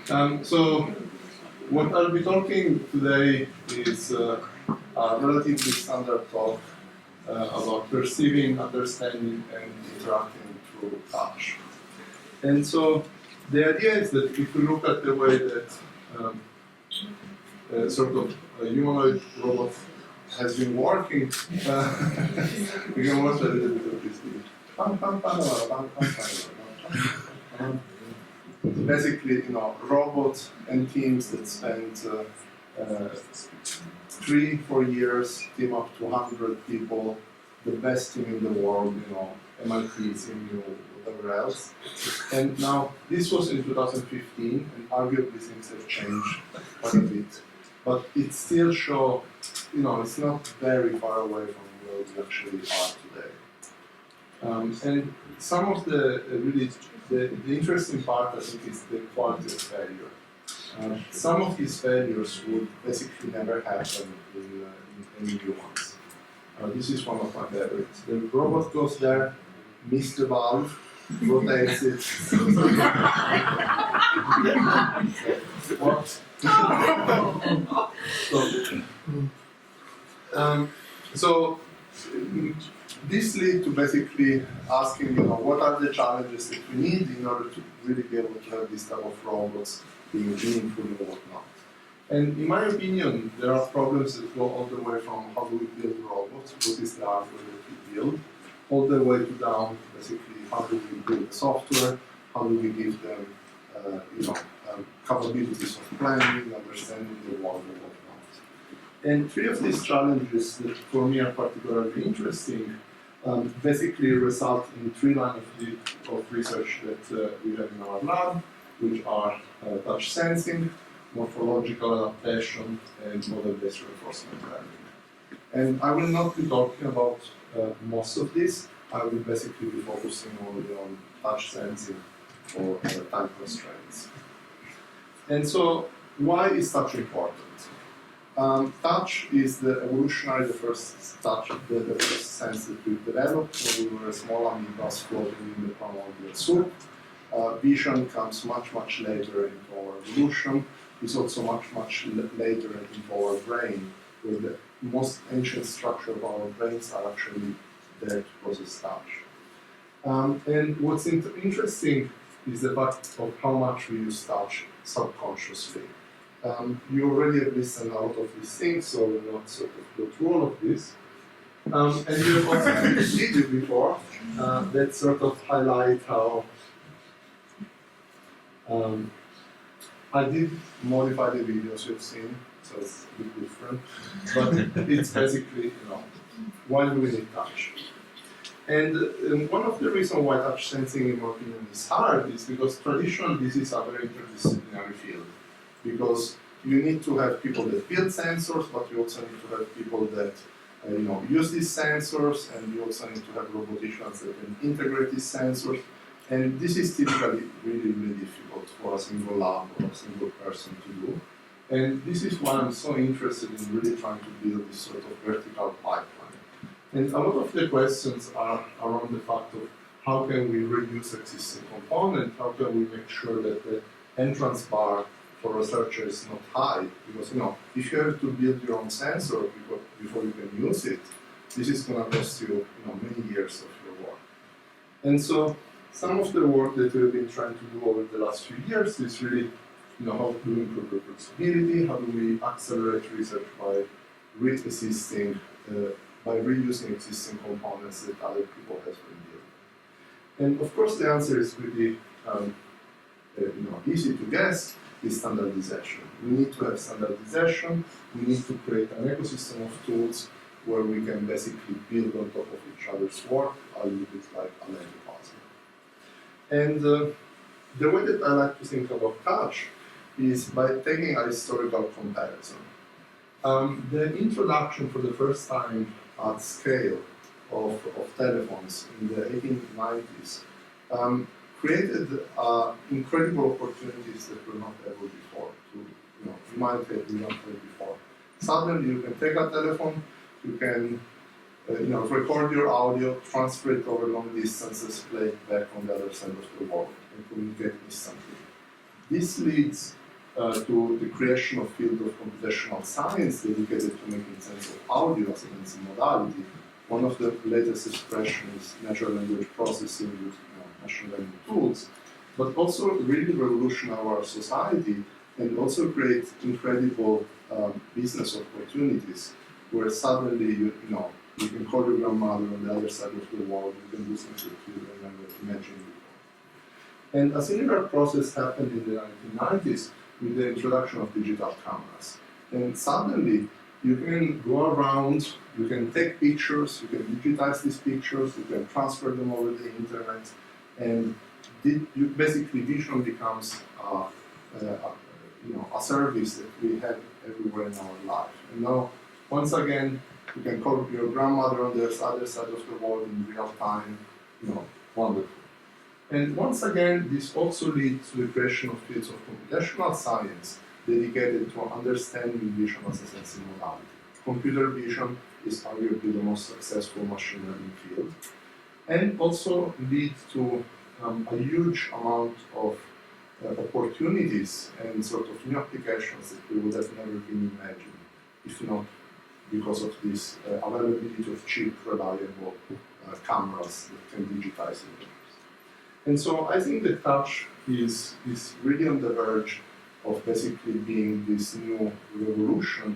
So what I'll be talking today is a relatively standard talk about perceiving, understanding, and interacting through touch. And so the idea is that if we look at the way that sort of a humanoid robot has been working, we can watch a little bit of this video. Basically, robots and teams that spend 3-4 years, team up to 100 people, the best team in the world, MIT, CMU, whatever else. And now, this was in 2015, and arguably things have changed quite a bit. But it still shows, it's not very far away from where we actually are today. And some of the the interesting part, I think, is the quality of failure. Some of these failures would basically never happen in humans. This is one of my favorites. The robot goes there, misses the valve, rotates it. What? So this leads to basically asking, what are the challenges that we need in order to really be able to have this type of robots being meaningful and whatnot. And in my opinion, there are problems that go all the way from how do we build robots, what is the hardware that we build, all the way to down, basically, how do we build software, how do we give them, capabilities of planning, understanding the world and whatnot. And three of these challenges that for me are particularly interesting basically result in three lines of research that we have in our lab, which are touch sensing, morphological adaptation, and model-based reinforcement learning. And I will not be talking about most of this. I will basically be focusing only on touch sensing for time constraints. And so, why is touch important? Touch is the first touch, the first sense that we developed when we were a small amoebas floating in the primordial soup. Vision comes much, much later into our evolution. It's also much, much later into our brain, where the most ancient structure of our brains are actually there to process touch. And what's interesting is the fact of how much we use touch subconsciously. You already have listened a lot of these things, so we'll not sort of go through all of this. And you have also seen this video before that sort of highlight how I did modify the videos you've seen, so it's a bit different. But it's basically, why do we need touch? And one of the reasons why touch sensing, in my opinion, is hard is because traditionally this is a very interdisciplinary field. Because you need to have people that build sensors, but you also need to have people that use these sensors, and you also need to have roboticians that can integrate these sensors. And this is typically really, really difficult for a single lab or a single person to do. And this is why I'm so interested in really trying to build this sort of vertical pipeline. And a lot of the questions are around the fact of how can we reuse existing components, how can we make sure that the entrance bar for researchers is not high, because if you have to build your own sensor before you can use it, this is going to cost you many years of your work. And so some of the work that we've been trying to do over the last few years is really how do we improve reproducibility, how do we accelerate research by reusing existing components that other people have been building. And of course the answer is really easy to guess. Is standardization. We need to have standardization. We need to create an ecosystem of tools where we can basically build on top of each other's work, a little bit like a Lego puzzle. And the way that I like to think about touch is by taking a historical comparison. The introduction for the first time at scale of telephones in the 1890s created incredible opportunities that were not able before. You might have not had before. Suddenly, you can take a telephone, you can record your audio, transfer it over long distances, play it back on the other side of the world, and communicate instantly. This leads to the creation of field of computational science dedicated to making sense of audio as a sensing modality. One of the latest expressions is natural language processing with machine learning tools, but also really revolutionize our society and also create incredible business opportunities where suddenly you can call your grandmother on the other side of the world, you can do something you never imagined before. And a similar process happened in the 1990s with the introduction of digital cameras. And suddenly you can go around, you can take pictures, you can digitize these pictures, you can transfer them over the internet, and basically vision becomes a service that we have everywhere in our life. And now, once again, you can call your grandmother on the other side of the world in real time, wonderful. And once again, this also leads to the creation of fields of computational science dedicated to understanding vision as a sensing modality. Computer vision is arguably the most successful machine learning field, and also leads to a huge amount of opportunities and sort of new applications that we would have never been imagined, if not because of this availability of cheap, reliable cameras that can digitize images. And so I think that touch is really on the verge of basically being this new revolution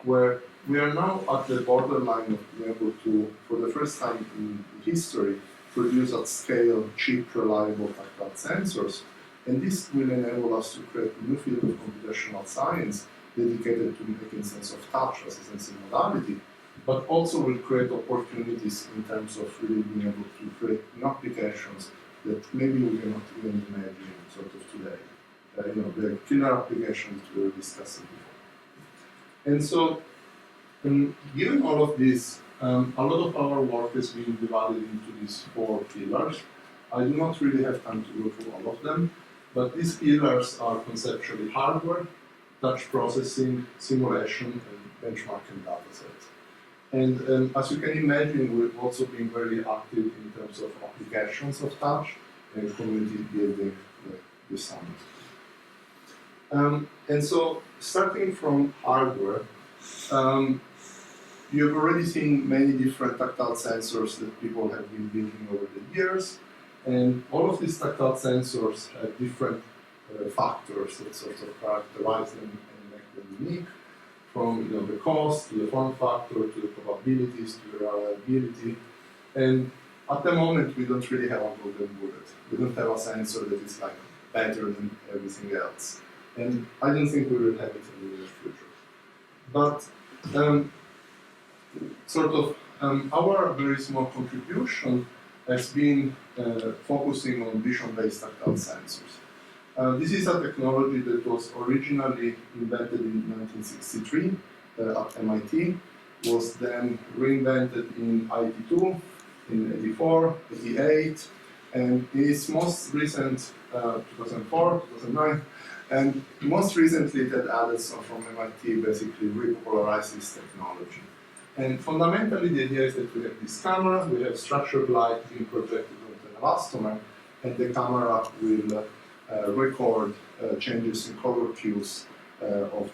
where we are now at the borderline of being able to, for the first time in history, produce at scale cheap, reliable tactile sensors. And this will enable us to create a new field of computational science dedicated to making sense of touch as a sensing modality, but also will create opportunities in terms of really being able to create new applications that maybe we cannot even imagine sort of today. The killer applications we were discussing before. And so, given all of this, a lot of our work has been divided into these 4 pillars. I do not really have time to go through all of them, but these pillars are conceptually hardware, touch processing, simulation, and benchmarking datasets. And as you can imagine, we've also been very active in terms of applications of touch and community building this summer. And so, starting from hardware, you've already seen many different tactile sensors that people have been building over the years, and all of these tactile sensors have different factors that sort of characterize them and make them unique, from the cost, to the form factor, to the probabilities, to the reliability. And at the moment, we don't really have a golden bullet. We don't have a sensor that is like better than everything else. And I don't think we will have it in the near future. But our very small contribution has been focusing on vision-based tactile sensors. This is a technology that was originally invented in 1963 at MIT, was then reinvented in 82, in 84, 88, and its most recent, 2004, 2009, and most recently that Addison from MIT basically repopularized this technology. And fundamentally the idea is that we have this camera, we have structured light being projected onto an elastomer, and the camera will record changes in color cues of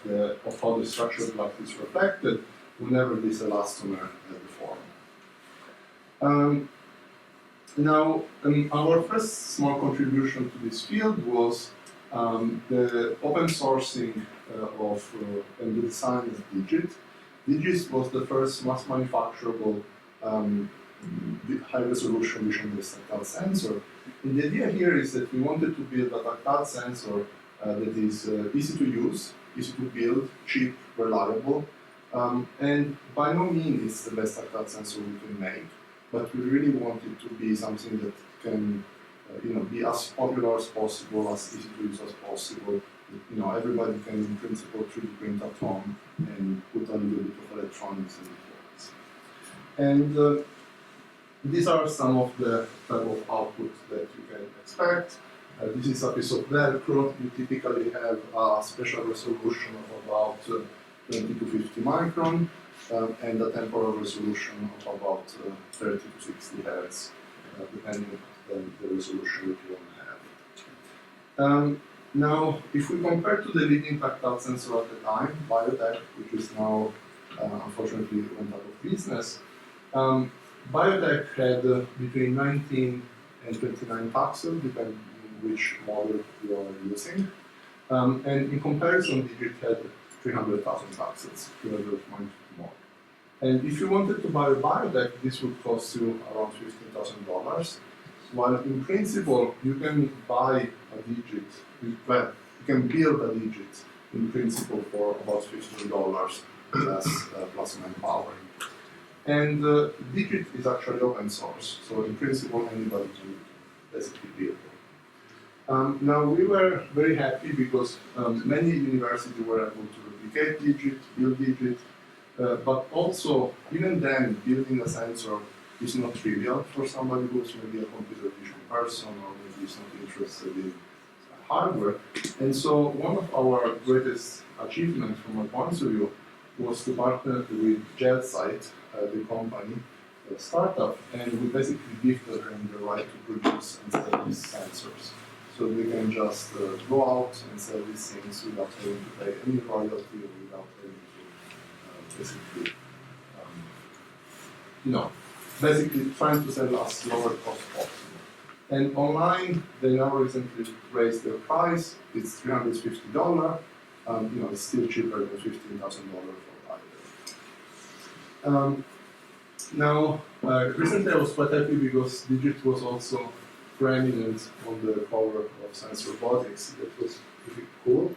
how the structured light is reflected whenever this elastomer deforms. Now, our first small contribution to this field was the open sourcing and the design of Digit. Digit was the first mass manufacturable high-resolution vision-based tactile sensor. And the idea here is that we wanted to build a tactile sensor that is easy to use, easy to build, cheap, reliable, and by no means it's the best tactile sensor we can make, but we really want it to be something that can be as popular as possible, as easy to use as possible. Everybody can, in principle, 3D print at home and put a little bit of electronics in it works. And these are some of the type of outputs that you can expect. This is a piece of Velcro. You typically have a spatial resolution of about 20 to 50 micron and a temporal resolution of about 30 to 60 hertz, depending on the resolution that you want to have. Now, if we compare to the leading tactile sensor at the time, Biotech, which is now unfortunately went out of business, Biotech had between 19 and 29 pixels, depending on which model you are using. And in comparison, Digit had 300,000 pixels, 300 points more. And if you wanted to buy a Biotech, this would cost you around $15,000. While in principle, you can buy a Digit, well, you can build a Digit in principle for about $15 plus manpower. And Digit is actually open source, so in principle, anybody can basically build it. Now, we were very happy because many universities were able to replicate Digit, build Digit, but also, even then, building a sensor is not trivial for somebody who's maybe a computer vision person or maybe is not interested in hardware. And so, one of our greatest achievements from my point of view was to partner with JetSight, the company, the startup, and we basically gifted them the right to produce and sell these sensors. So we can just go out and sell these things without having to pay any royalty or without having to basically, basically trying to sell us lower cost possible. And online, they now recently raised their price. It's $350. It's still cheaper than $15,000 for either. Now, recently I was quite happy because Digit was also prominent on the cover of Science Robotics. That was pretty cool.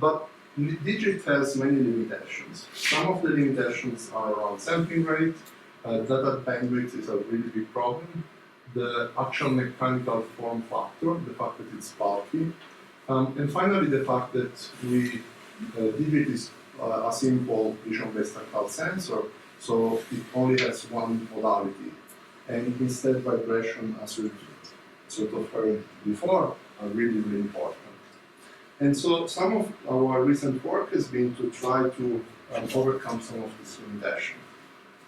But Digit has many limitations. Some of the limitations are around sampling rate. Data bandwidth is a really big problem. The actual mechanical form factor, the fact that it's bulky. And finally, the fact that Digit is a simple vision-based tactile sensor, so it only has one modality. And instead, vibration, as we sort of heard before, are really, really important. And so some of our recent work has been to try to overcome some of this limitation.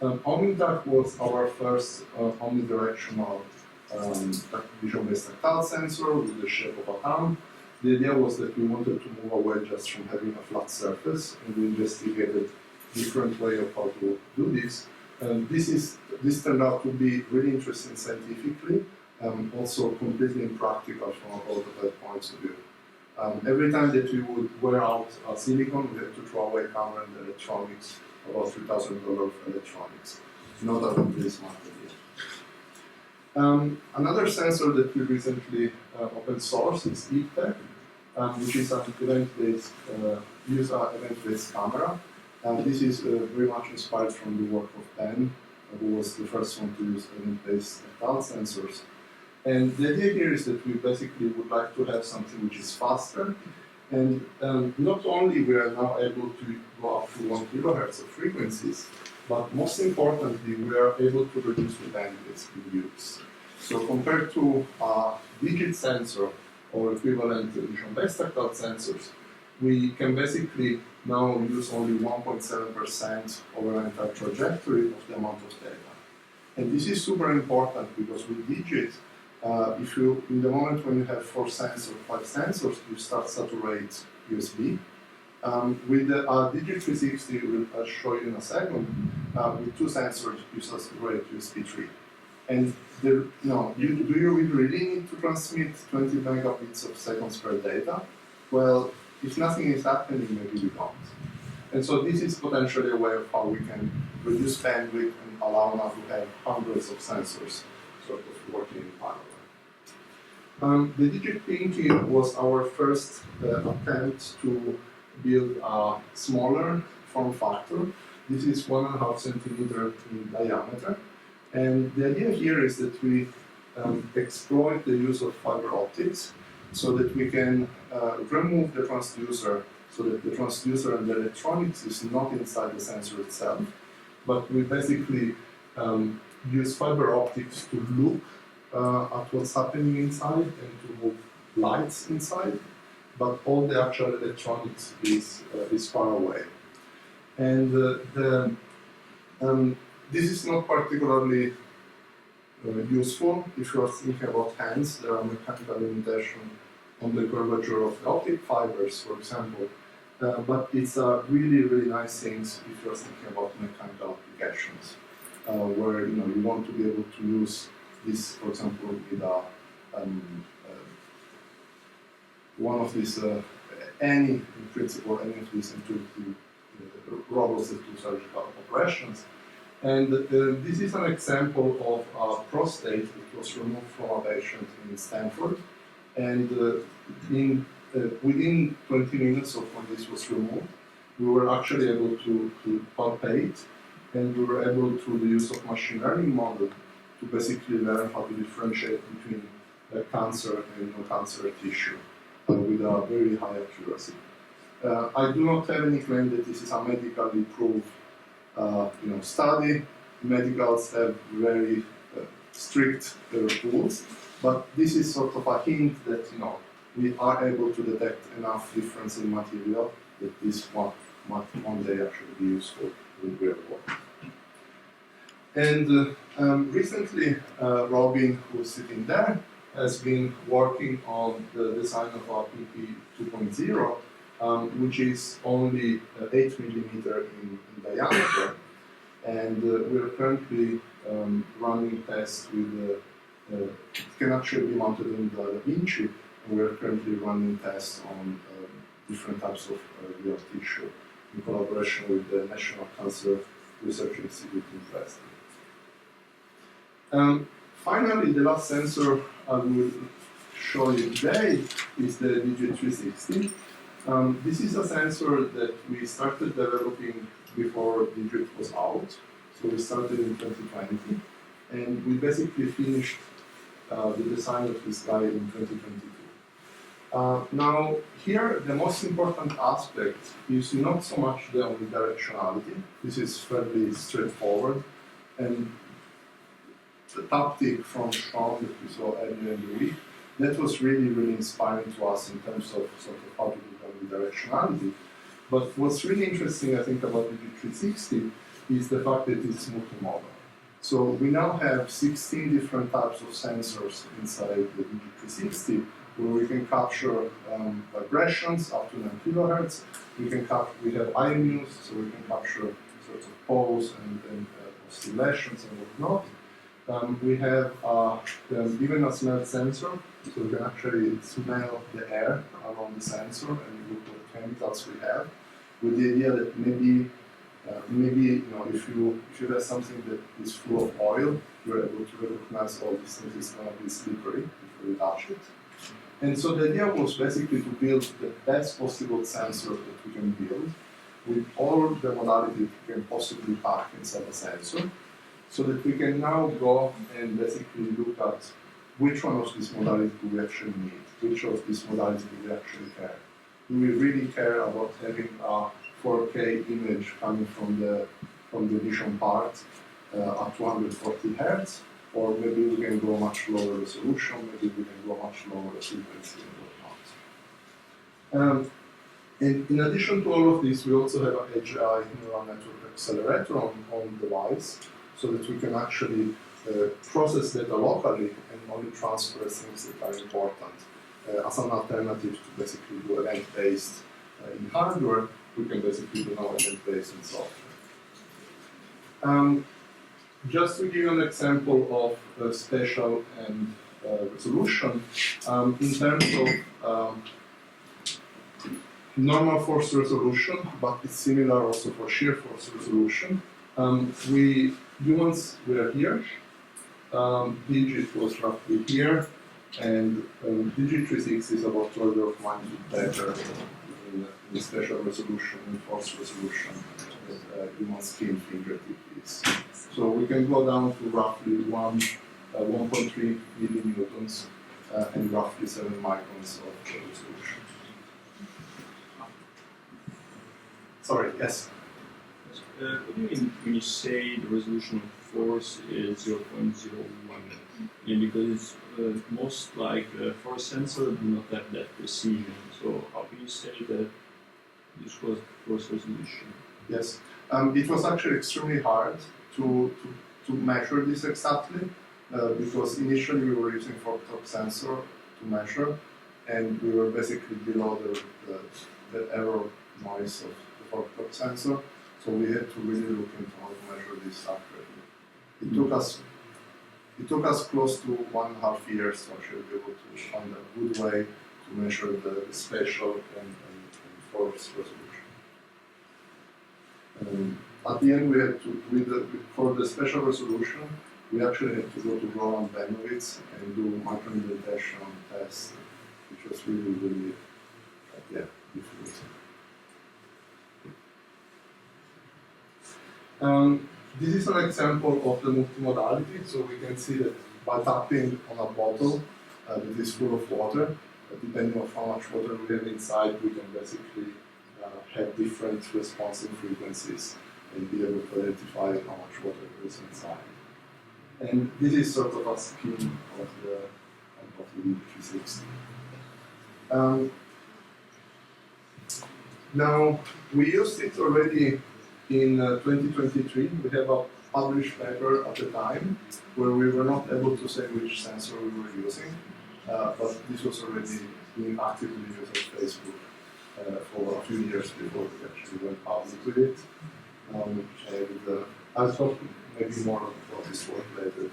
OmniTac was our first omnidirectional vision-based tactile sensor with the shape of a thumb. The idea was that we wanted to move away just from having a flat surface, and we investigated different way of how to do this. This turned out to be really interesting scientifically, also completely impractical from a prototype point of view. Every time that we would wear out a silicon, we had to throw away camera and electronics, about $3,000 for electronics. Not a really smart idea. Another sensor that we recently open source is EVTech, which is an event-based, event-based camera. This is very much inspired from the work of Ben, who was the first one to use event-based tactile sensors. And the idea here is that we basically would like to have something which is faster, and not only we are now able to go up to 1 kilohertz of frequencies, but most importantly, we are able to reduce the bandwidth we use. So compared to a Digit sensor or equivalent vision-based tactile sensors, we can basically now use only 1.7% over an entire trajectory of the amount of data. And this is super important because with Digit, in the moment when you have 4 sensors, 5 sensors, you start saturate USB. With the Digit 360, I'll show you in a second, with 2 sensors, you saturate USB 3. And do you really need to transmit 20 megabits of seconds per data? Well, if nothing is happening, maybe we don't. And so this is potentially a way of how we can reduce bandwidth and allow now to have hundreds of sensors sort of working in parallel. The Digit Pinky was our first attempt to build a smaller form factor. This is 1.5 centimeter in diameter. And the idea here is that we exploit the use of fiber optics so that we can remove the transducer, so that the transducer and the electronics is not inside the sensor itself, but we basically use fiber optics to look at what's happening inside and to move lights inside, but all the actual electronics is far away. And this is not particularly useful if you are thinking about hands. There are mechanical limitations on the curvature of the optic fibers, for example. But it's really, really nice things if you're thinking about mechanical applications, where you want to be able to use this, for example, with one of these, in principle, any of these intuitive robots that do surgical operations. And this is an example of a prostate that was removed from a patient in Stanford. And within 20 minutes of when this was removed, we were actually able to palpate, and we were able, through the use of machine learning model, to basically learn how to differentiate between cancer and no-cancer tissue with a very high accuracy. I do not have any claim that this is a medically proved study. Medicals have very strict rules, but this is sort of a hint that we are able to detect enough difference in material that this might one day actually be useful in real world. And recently, Robin, who's sitting there, has been working on the design of our PP 2.0, which is only 8 millimeter in diameter. And we are currently running tests with, it can actually be mounted in the Da Vinci, and we are currently running tests on different types of real tissue in collaboration with the National Cancer Research Institute in Dresden. Finally, the last sensor I will show you today is the Digit360. This is a sensor that we started developing before Digit was out. So we started in 2020, and we basically finished the design of this guy in 2022. Now, here, the most important aspect is not so much the omnidirectionality. This is fairly straightforward, and the tactic from Sean that we saw earlier in the week, that was really, really inspiring to us in terms of sort of how to do omnidirectionality. But what's really interesting, I think, about the Digit360 is the fact that it's multimodal. So we now have 16 different types of sensors inside the Digit360, where we can capture vibrations up to 9 kilohertz. We have IMUs, so we can capture sorts of pulse and oscillations and whatnot. We have even a smell sensor, so we can actually smell the air around the sensor and look what chemicals we have, with the idea that maybe if you have something that is full of oil, you're able to recognize all these things is going to be slippery before you touch it. And so the idea was basically to build the best possible sensor that we can build with all the modalities we can possibly pack inside a sensor, so that we can now go and basically look at which one of these modalities do we actually need, which of these modalities do we actually care. Do we really care about having a 4K image coming from the vision part at 240 Hz, or maybe we can go much lower resolution, maybe we can go much lower frequency and whatnot. And in addition to all of this, we also have an AGI neural network accelerator on device, so that we can actually process data locally and only transfer things that are important as an alternative to basically do event-based in hardware. We can basically do now event-based in software. Just to give you an example of spatial and resolution, in terms of normal force resolution, but it's similar also for shear force resolution. Humans were here, Digit was roughly here, and Digit360 is about 2 orders of magnitude better in spatial resolution and force resolution that human skin fingertip is. So we can go down to roughly 1.3 millinewtons and roughly 7 microns of resolution. Sorry, yes? What do you mean when you say the resolution of force is 0.01? Because most force sensor do not have that precision. So how can you say that this was force resolution? Yes, it was actually extremely hard to measure this exactly because initially we were using photog sensor to measure, and we were basically below the error noise of the fork sensor. So we had to really look into how to measure this accurately. It took us close to 1.5 years to actually be able to find a good way to measure the spatial and force resolution. At the end, we had to, for the spatial resolution, we actually had to go to Roland Benowitz and do microindentation tests, which was really, really, difficult. This is an example of the multimodality. So we can see that by tapping on a bottle that is full of water, depending on how much water we have inside, we can basically have different responsive frequencies and be able to identify how much water there is inside. And this is sort of a scheme of the D360. Now, we used it already in 2023. We have a published paper at the time where we were not able to say which sensor we were using, but this was already being actively used on Facebook for a few years before we actually went public with it. I'll talk maybe more about this work later.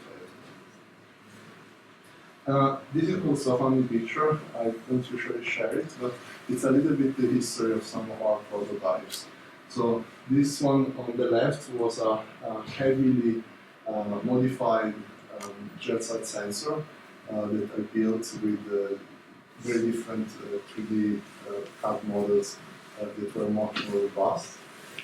This is also a funny picture. I don't usually share it, but it's a little bit the history of some of our prototypes. So this one on the left was a heavily modified JetSat sensor that I built with very different 3D CAD models that were much more robust.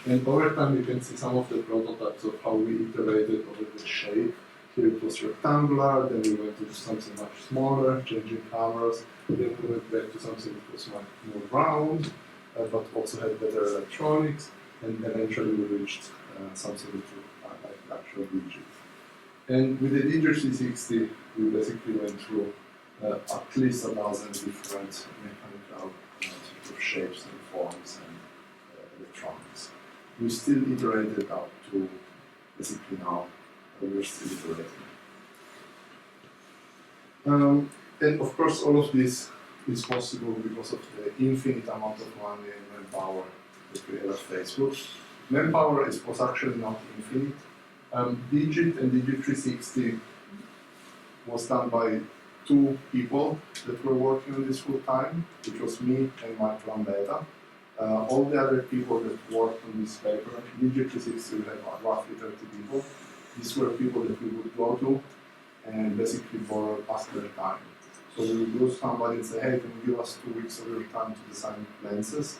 And over time you can see some of the prototypes of how we iterated over the shape. Here it was rectangular, then we went to something much smaller, changing cameras, then we went back to something that was much more round, but also had better electronics, and eventually we reached something like actual digit. And with the D360, we basically went through at least 1,000 different mechanical shapes and forms and electronics. We still iterated up to basically now. We're still iterating. And of course, all of this is possible because of the infinite amount of money and manpower that we have at Facebook. Manpower was actually not infinite. Digit and Digit360 was done by 2 people that were working on this full time, which was me and Mike Lambetta. All the other people that worked on this paper, Digit360 we had roughly 30 people. These were people that we would go to and basically borrow us their time. So we would go to somebody and say, hey, can you give us 2 weeks of your time to design lenses?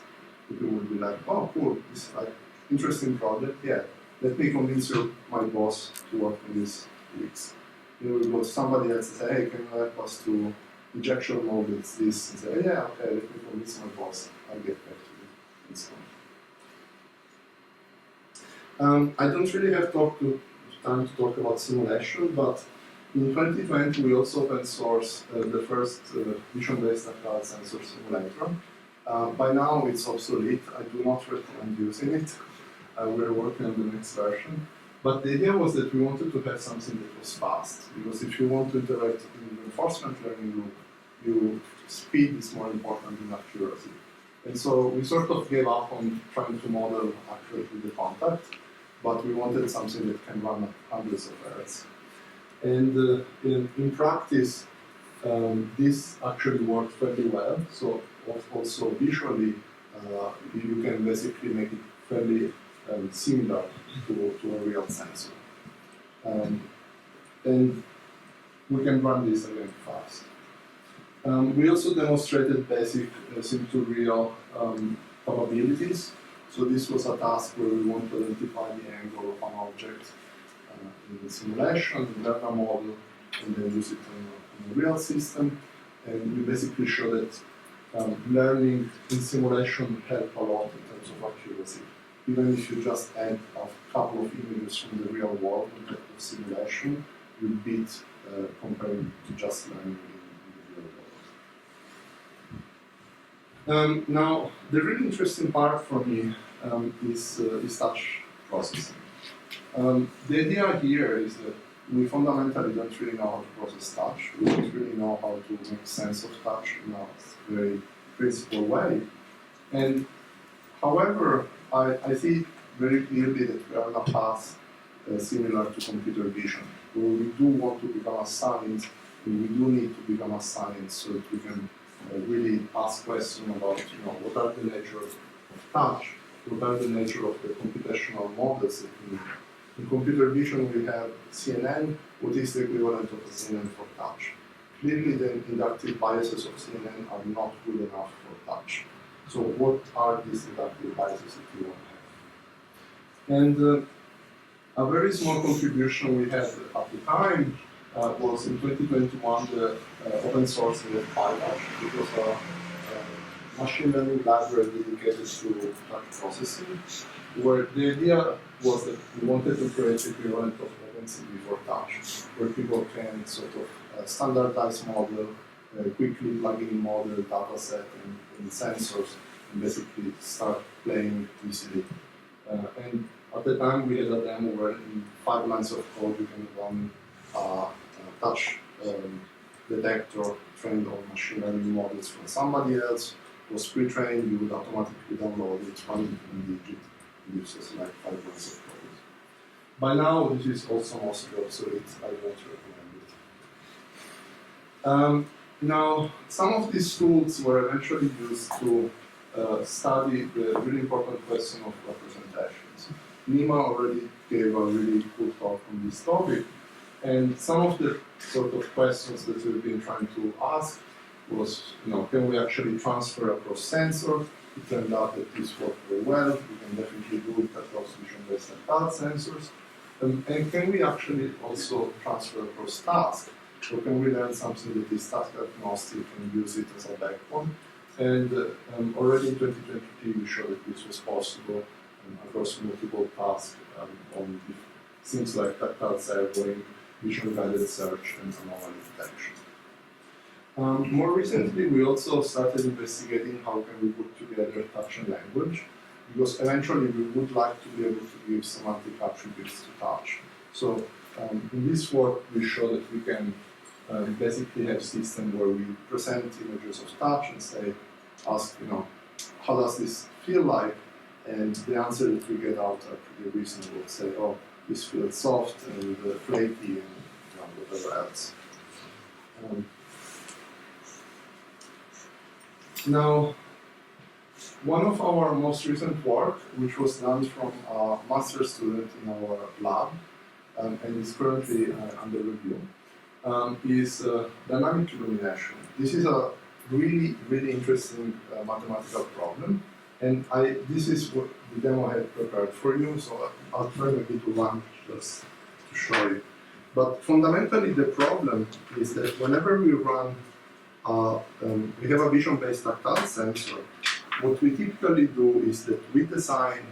People would be like, oh, cool, this is like interesting project, yeah. Let me convince my boss to work on this 2 weeks. Then we would go to somebody else and say, hey, can you help us to injection mold this? And say, yeah, okay, let me convince my boss, I'll get back to you, and so on. I don't really have time to talk about simulation, but in 2020 we also open sourced the first vision-based tactile sensor simulator. By now it's obsolete. I do not recommend using it. We're working on the next version. But the idea was that we wanted to have something that was fast, because if you want to interact in the reinforcement learning loop, speed is more important than accuracy. And so we sort of gave up on trying to model accurately the contact, but we wanted something that can run at hundreds of hertz. And in practice, this actually worked fairly well. So also visually, you can basically make it fairly similar to a real sensor. And we can run this again fast. We also demonstrated basic sim-to-real probabilities. So this was a task where we want to identify the angle of an object in the simulation, learn a model, and then use it in a real system. And we basically show that learning in simulation helps a lot in terms of accuracy. Even if you just add a couple of images from the real world into the simulation, you beat comparing to just learning in the real world. Now, the really interesting part for me is touch processing. The idea here is that we fundamentally don't really know how to process touch. We don't really know how to make sense of touch in a very principled way. And however, I see very clearly that we are on a path similar to computer vision, where we do want to become a science, and we do need to become a science so that we can really ask questions about, what are the nature of touch, what are the nature of the computational models that we need. In computer vision, we have CNN, what is the equivalent of a CNN for touch. Clearly, the inductive biases of CNN are not good enough for touch. So what are these inductive biases that we want to have? And a very small contribution we had at the time was in 2021 the open sourcing of PyTouch. It was a machine learning library dedicated to touch processing, where the idea was that we wanted to create the equivalent of OpenCV for touch, where people can sort of standardize model, quickly plug in model, data set, and sensors, and basically start playing easily. And at the time, we had a demo where in 5 lines of code you can run a touch detector trained on machine learning models from somebody else. It was pre-trained, you would automatically download it, run it in digit, it gives us like 5 lines of code. By now, this is also mostly obsolete, I don't recommend it. Now, some of these tools were eventually used to study the really important question of representations. Nima already gave a really good talk on this topic, and some of the sort of questions that we've been trying to ask was, can we actually transfer across sensors? It turned out that this worked very well. We can definitely do it across vision-based and touch sensors. And can we actually also transfer across tasks? Or can we learn something that is task agnostic and use it as a backbone? And already in 2023, we showed that this was possible across multiple tasks on things like tactile servoing, vision-guided search, and anomaly detection. More recently, we also started investigating how can we put together touch and language, because eventually we would like to be able to give semantic attributes to touch. So in this work, we show that we can basically have systems where we present images of touch and ask, how does this feel like? And the answer that we get out are pretty reasonable. Say, oh, this feels soft and flaky and whatever else. Now, one of our most recent work, which was done from a master's student in our lab, and is currently under review, is dynamic illumination. This is a really, really interesting mathematical problem, and this is what the demo I had prepared for you, so I'll try maybe to run just to show you. But fundamentally, the problem is that whenever we run, we have a vision-based tactile sensor. What we typically do is that we design,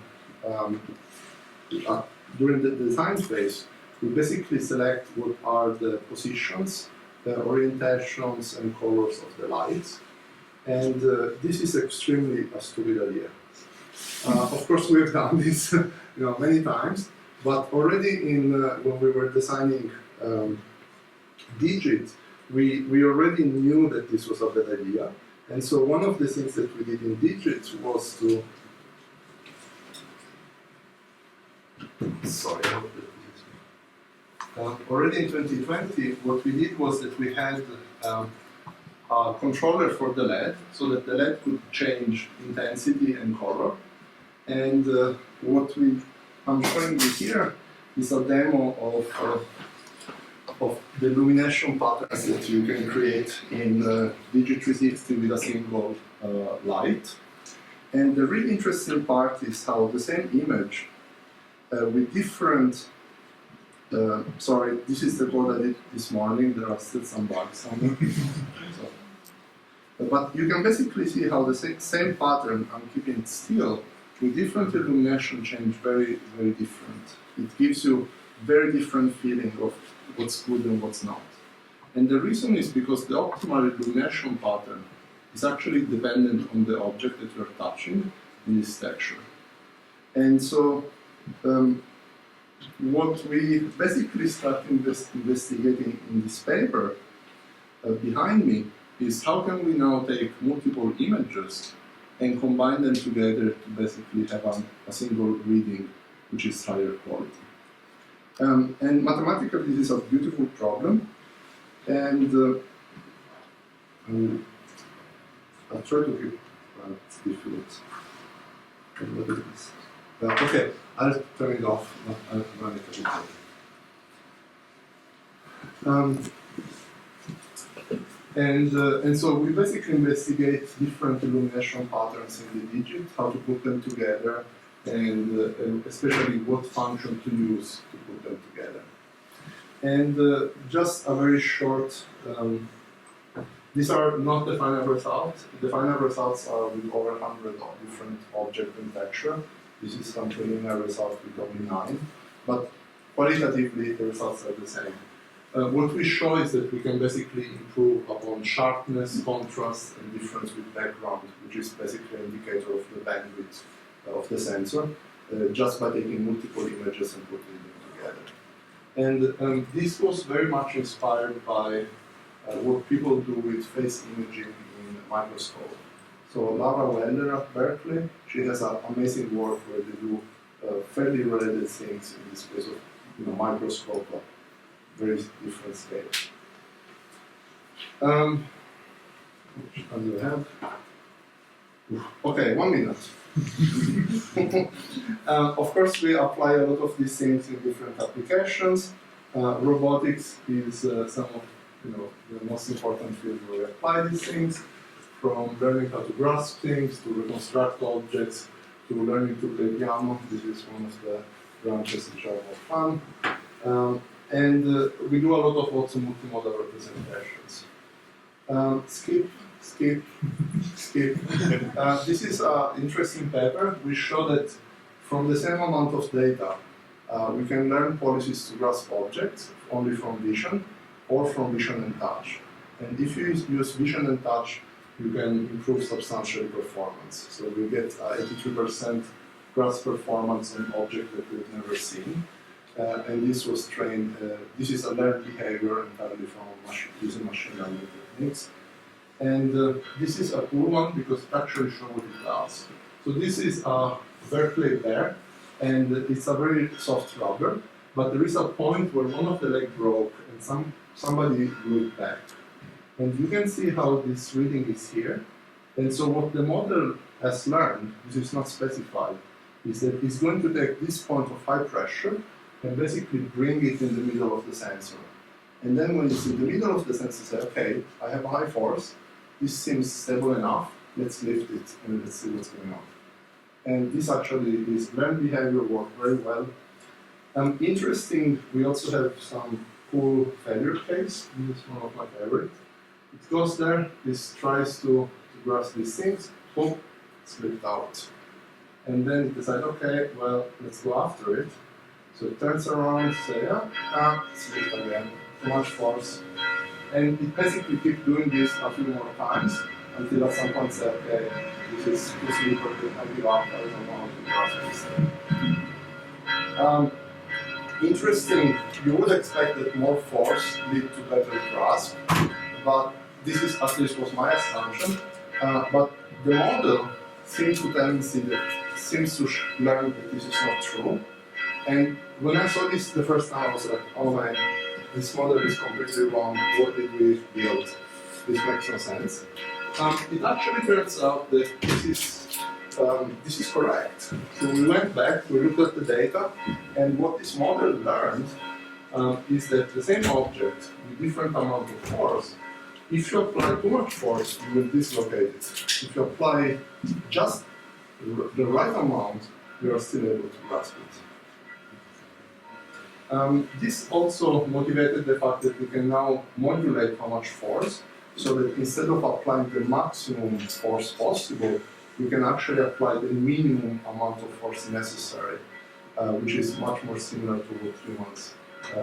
during the design phase, we basically select what are the positions, the orientations, and colors of the lights. And this is extremely a stupid idea. Of course, we have done this many times, but already when we were designing digit, we already knew that this was a bad idea. And so one of the things that we did in digits was to, already in 2020, what we did was that we had a controller for the LED, so that the LED could change intensity and color. And what I'm showing you here is a demo of the illumination patterns that you can create in Digit 360 with a single light. And the really interesting part is how the same image with different, sorry, this is the code I did this morning, there are still some bugs on it. But you can basically see how the same pattern, I'm keeping it still, with different illumination change very, very different. It gives you very different feeling of what's good and what's not. And the reason is because the optimal illumination pattern is actually dependent on the object that you're touching in this texture. And so what we basically start investigating in this paper behind me is how can we now take multiple images and combine them together to basically have a single reading which is higher quality. And mathematically this is a beautiful problem, and I'll try to keep difficult. Look at this. Okay, I'll turn it off. I'll run it a bit later. And so we basically investigate different illumination patterns in the digit, how to put them together, and especially what function to use to put them together. And just a very short, these are not the final results. The final results are with over 100 different objects and texture. This is some preliminary results with only 9, but qualitatively the results are the same. What we show is that we can basically improve upon sharpness, contrast, and difference with background, which is basically an indicator of the bandwidth of the sensor, just by taking multiple images and putting them together. And this was very much inspired by what people do with face imaging in microscope. So Laura Weller at Berkeley, she has an amazing work where they do fairly related things in this case of microscope at very different scales. Which one do I have? Okay, 1 minute. Of course, we apply a lot of these things in different applications. Robotics is some of the most important field where we apply these things, from learning how to grasp things, to reconstruct objects, to learning to play piano. This is one of the branches which are more fun. And we do a lot of also multimodal representations. Skip. This is an interesting paper. We show that from the same amount of data, we can learn policies to grasp objects only from vision or from vision and touch. And if you use vision and touch, you can improve substantially performance. So we get 82% grasp performance on objects that we've never seen. And this was trained, this is a learned behavior entirely from using machine learning techniques. And this is a cool one because it actually shows what it does. So this is a Berkeley bear, and it's a very soft rubber, but there is a point where one of the legs broke and somebody glued back. And you can see how this reading is here. And so what the model has learned, which is not specified, is that it's going to take this point of high pressure and basically bring it in the middle of the sensor. And then when it's in the middle of the sensor, say, okay, I have a high force, this seems stable enough, let's lift it and let's see what's going on. And this actually is learned behavior work very well. Interesting, we also have some cool failure case. This is one of my favorites. It goes there, this tries to grasp these things, boom, slipped out. And then it decides, okay, well, let's go after it. So it turns around, say, slipped again, too much force. And it basically keeps doing this a few more times until at some point say, okay, this is too slippery, I give up, I don't know how to grasp this thing. Interesting, you would expect that more force lead to better grasp, but this is, at least was my assumption, but the model seems to learn that this is not true. And when I saw this the first time, I was like, oh man, this model is completely wrong, what did we build? This makes no sense. It actually turns out that this is correct. So we went back, we looked at the data, and what this model learned is that the same object with different amount of force, if you apply too much force, you will dislocate it. If you apply just the right amount, you are still able to grasp it. This also motivated the fact that we can now modulate how much force, so that instead of applying the maximum force possible, we can actually apply the minimum amount of force necessary, which is much more similar to what humans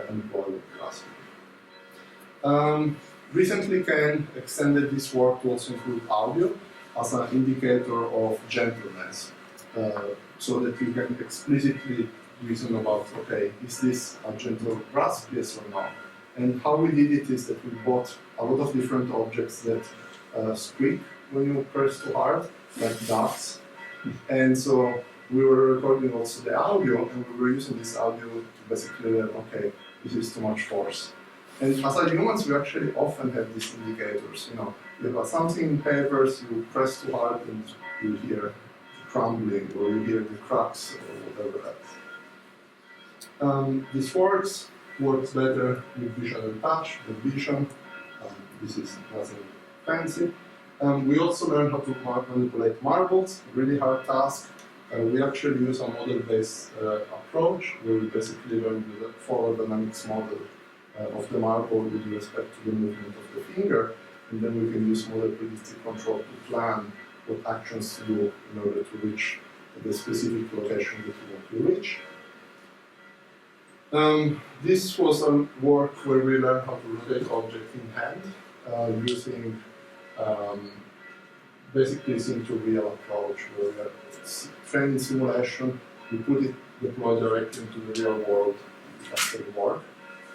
employ with grasping. Recently, Ken extended this work to also include audio as an indicator of gentleness, so that you can explicitly reason about, okay, is this a gentle grasp, yes or no? And how we did it is that we bought a lot of different objects that squeak when you press too hard, like ducks. And so we were recording also the audio, and we were using this audio to basically learn, okay, this is too much force. And as humans, we actually often have these indicators. You know, you have something in papers, you press too hard, and you hear crumbling, or you hear the cracks, or whatever else. This works better with vision and touch than vision. This is nothing fancy. We also learned how to manipulate marbles, a really hard task. We actually use a model-based approach, where we basically learn the forward dynamics model of the marble with respect to the movement of the finger, and then we can use model predictive control to plan what actions to do in order to reach the specific location that we want to reach. This was a work where we learned how to rotate object in hand using basically sim-to-real approach, where we are training simulation, we put it deployed directly into the real world, it actually work.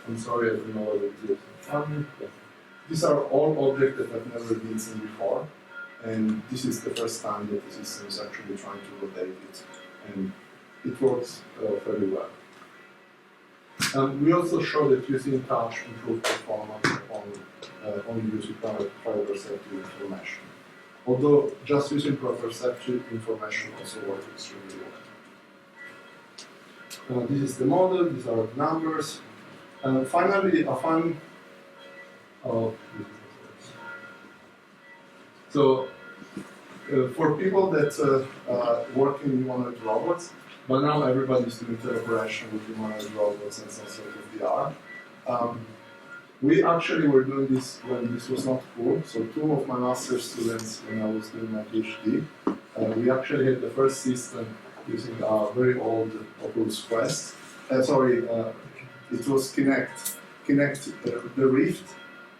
I'm sorry, I don't know whether it is in front of me. These are all objects that have never been seen before, and this is the first time that the system is actually trying to rotate it, and it works very well. We also show that using touch improves performance on using proprioceptive information. Although just using proprioceptive information also works extremely well. This is the model, these are the numbers. Finally, a fun. So, for people that work in humanoid robots, but now everybody's doing teleoperation with humanoid robots and some sort of VR. We actually were doing this when this was not cool. So, two of my master's students, when I was doing my PhD, we actually had the first system using a very old Oculus Quest. It was Kinect the Rift,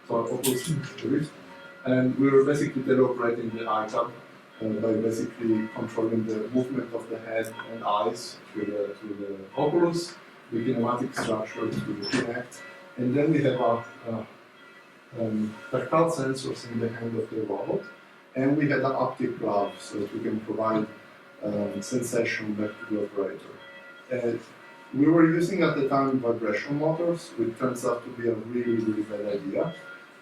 so Oculus Rift, and we were basically teleoperating the iPad by basically controlling the movement of the head and eyes through the Oculus, the kinematic structure through the Kinect, and then we have tactile sensors in the hand of the robot, and we had an optic glove so that we can provide sensation back to the operator. We were using at the time vibration motors, which turns out to be a really, really bad idea.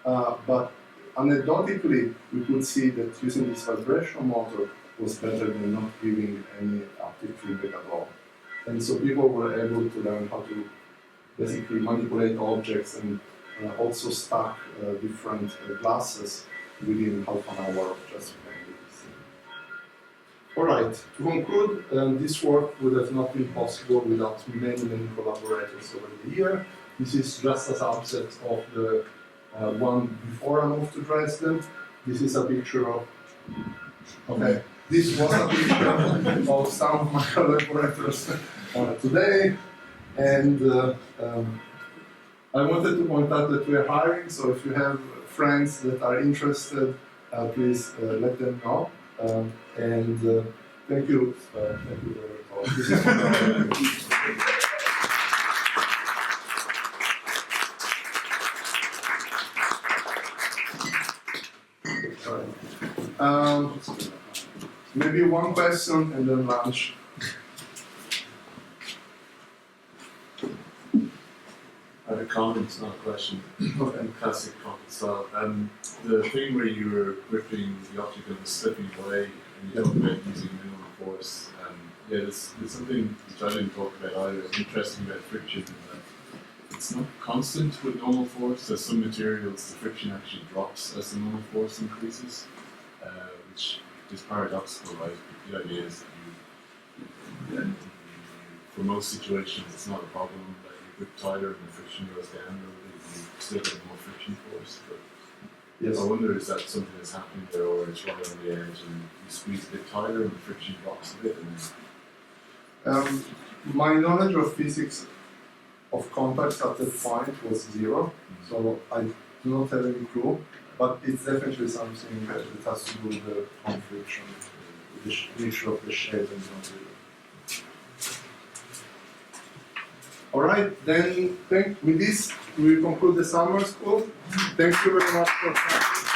But anecdotally, we could see that using this vibration motor was better than not giving any active feedback at all. And so people were able to learn how to basically manipulate objects and also stack different glasses within half an hour of just playing with this thing. All right, to conclude, this work would have not been possible without many, many collaborators over the year. This is just a subset of the one before I moved to Dresden. This is a picture of, okay, this was a picture of some of my collaborators today. And I wanted to point out that we are hiring, so if you have friends that are interested, please let them know. Thank you very much. This is maybe one question and then lunch. I have a comment, not a question. Okay. Classic comment. So, the thing where you were gripping the object and was slipping away, and you talked about using minimum force, yeah, there's something which I didn't talk about either. It's interesting about friction, in that it's not constant with normal force. There's some materials, the friction actually drops as the normal force increases, which is paradoxical, right? The idea is that for most situations, it's not a problem. Like you grip tighter and the friction goes down a little bit, you still get more friction force. But yes. I wonder, is that something that's happening there, or it's right on the edge and you squeeze a bit tighter and the friction drops a bit? My knowledge of physics of contacts at that point was zero, so I do not have any clue, but it's definitely something that has to do with the friction, the nature of the shape and so on. All right, then with this we conclude the summer school. Thank you very much for coming.